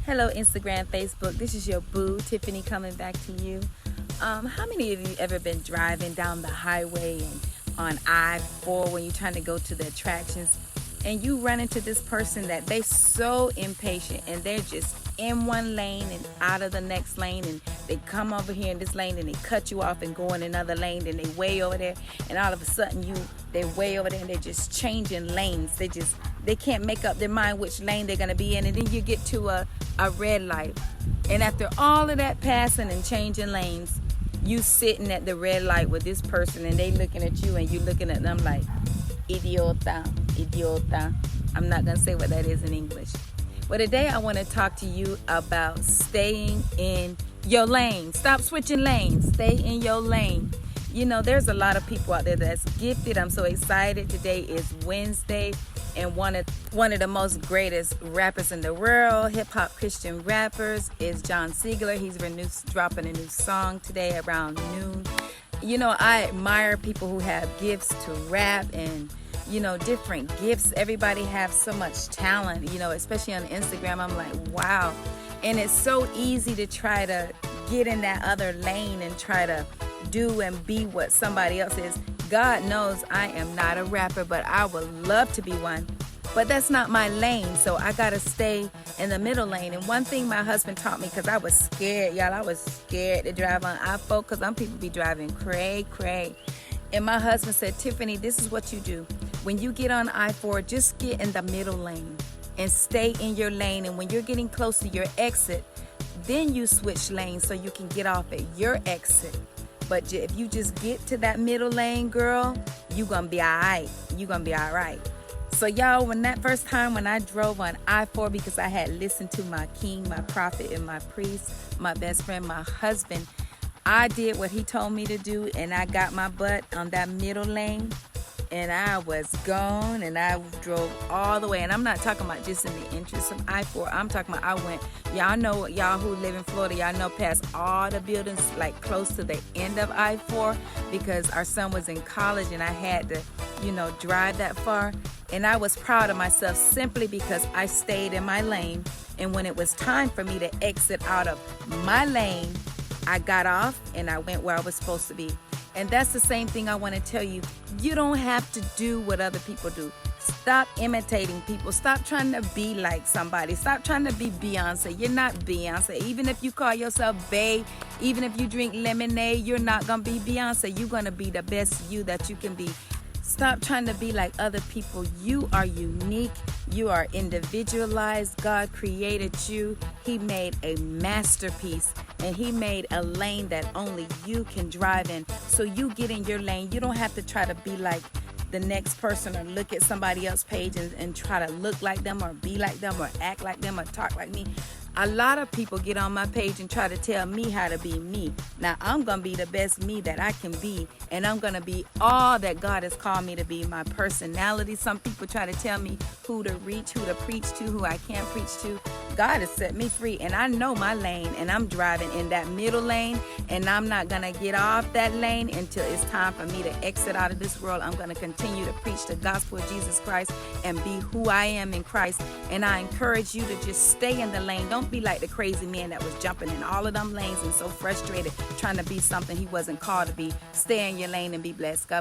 Hello, Instagram, Facebook. This is your boo, Tiffany, coming back to you. How many of you ever been driving down the highway and on I-4 when you're trying to go to the attractions and you run into this person that they so impatient and they're just in one lane and out of the next lane, and they come over here in this lane and they cut you off and go in another lane, and they way over there, and all of a sudden they're way over there and they're just changing lanes. They can't make up their mind which lane they're gonna be in, and then you get to a red light, and after all of that passing and changing lanes, you sitting at the red light with this person and they looking at you and you looking at them like idiota. I'm not gonna say what that is in English. But today I want to talk to you about staying in your lane. Stop switching lanes. Stay in your lane. You know, there's a lot of people out there that's gifted. I'm so excited. Today is Wednesday, and one of the most greatest rappers in the world, hip-hop Christian rappers, is John Ziegler. He's dropping a new song today around noon. You know, I admire people who have gifts to rap and, you know, different gifts. Everybody have so much talent, you know, especially on Instagram. I'm like, wow. And it's so easy to try to get in that other lane and try to do and be what somebody else is. God knows I am not a rapper, but I would love to be one. But that's not my lane, so I gotta stay in the middle lane. And one thing my husband taught me, because I was scared, y'all, I was scared to drive on I-4, because some people be driving cray. And my husband said, Tiffany, this is what you do. When you get on I-4, just get in the middle lane and stay in your lane. And when you're getting close to your exit, then you switch lanes so you can get off at your exit. But if you just get to that middle lane, girl, you're going to be all right. You're going to be all right. So y'all, when that first time when I drove on I-4, because I had listened to my king, my prophet, and my priest, my best friend, my husband, I did what he told me to do, and I got my butt on that middle lane, and I was gone, and I drove all the way. And I'm not talking about just in the interest of I-4. I'm talking about I went, y'all know, y'all who live in Florida, y'all know past all the buildings, like close to the end of I-4, because our son was in college and I had to, you know, drive that far. And I was proud of myself simply because I stayed in my lane. And when it was time for me to exit out of my lane, I got off and I went where I was supposed to be. And that's the same thing I want to tell you. You don't have to do what other people do. Stop imitating people. Stop trying to be like somebody. Stop trying to be Beyonce. You're not Beyonce. Even if you call yourself Bae, even if you drink lemonade, you're not going to be Beyonce. You're going to be the best you that you can be. Stop trying to be like other people. You are unique. You are individualized. God created you. He made a masterpiece, and he made a lane that only you can drive in. So you get in your lane. You don't have to try to be like the next person or look at somebody else's page and try to look like them or be like them or act like them or talk like me. A lot of people get on my page and try to tell me how to be me. Now, I'm going to be the best me that I can be, and I'm going to be all that God has called me to be, my personality. Some people try to tell me who to reach, who to preach to, who I can't preach to. God has set me free, and I know my lane, and I'm driving in that middle lane, and I'm not going to get off that lane until it's time for me to exit out of this world. I'm going to continue to preach the gospel of Jesus Christ and be who I am in Christ, and I encourage you to just stay in the lane. Don't be like the crazy man that was jumping in all of them lanes and so frustrated trying to be something he wasn't called to be. Stay in your lane and be blessed. God